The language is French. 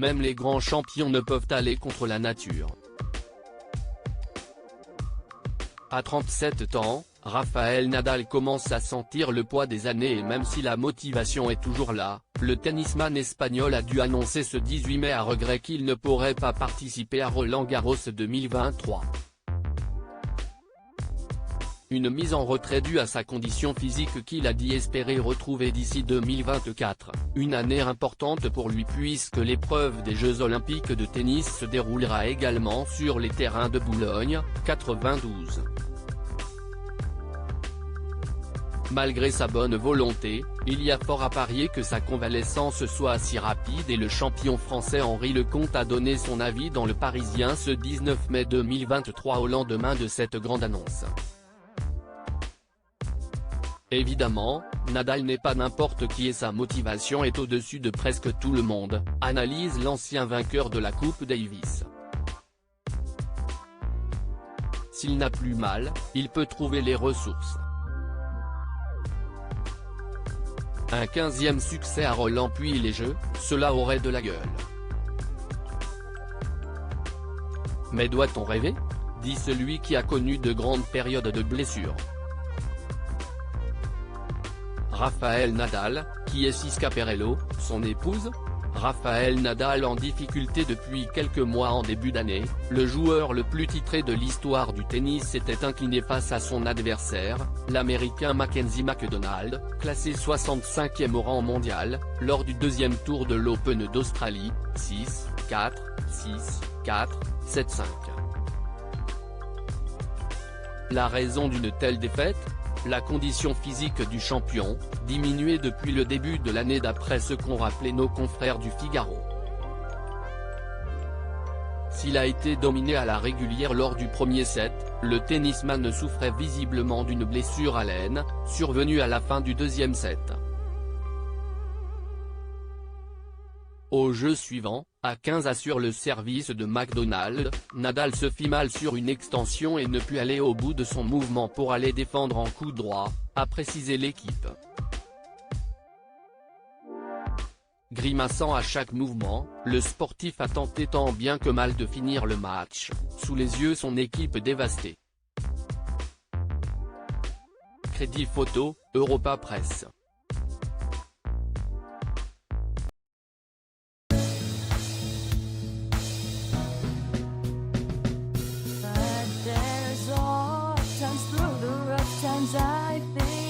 même les grands champions ne peuvent aller contre la nature. À 37 ans, Rafael Nadal commence à sentir le poids des années et même si la motivation est toujours là, le tennisman espagnol a dû annoncer ce 18 mai à regret qu'il ne pourrait pas participer à Roland-Garros 2023. Une mise en retrait due à sa condition physique qu'il a dit espérer retrouver d'ici 2024, une année importante pour lui puisque l'épreuve des Jeux Olympiques de tennis se déroulera également sur les terrains de Boulogne, 92. Malgré sa bonne volonté, il y a fort à parier que sa convalescence soit si rapide et le champion français Henri Lecomte a donné son avis dans Le Parisien ce 19 mai 2023 au lendemain de cette grande annonce. Évidemment, Nadal n'est pas n'importe qui et sa motivation est au-dessus de presque tout le monde, analyse l'ancien vainqueur de la Coupe Davis. S'il n'a plus mal, il peut trouver les ressources. Un 15e succès à Roland puis les Jeux, cela aurait de la gueule. Mais doit-on rêver ? Dit celui qui a connu de grandes périodes de blessures. Rafael Nadal, qui est Siska Perello, son épouse ? Rafael Nadal en difficulté depuis quelques mois en début d'année, le joueur le plus titré de l'histoire du tennis s'était incliné face à son adversaire, l'Américain Mackenzie McDonald, classé 65e au rang mondial, lors du deuxième tour de l'Open d'Australie, 6-4, 6-4, 7-5. La raison d'une telle défaite ? La condition physique du champion, diminuée depuis le début de l'année d'après ce qu'ont rappelé nos confrères du Figaro. S'il a été dominé à la régulière lors du premier set, le tennisman souffrait visiblement d'une blessure à l'aine, survenue à la fin du deuxième set. Au jeu suivant, à 15 sur le service de McDonald, Nadal se fit mal sur une extension et ne put aller au bout de son mouvement pour aller défendre en coup droit, a précisé l'équipe. Grimaçant à chaque mouvement, le sportif a tenté tant bien que mal de finir le match, sous les yeux son équipe dévastée. Crédit photo, Europa Presse. Times through the rough times I think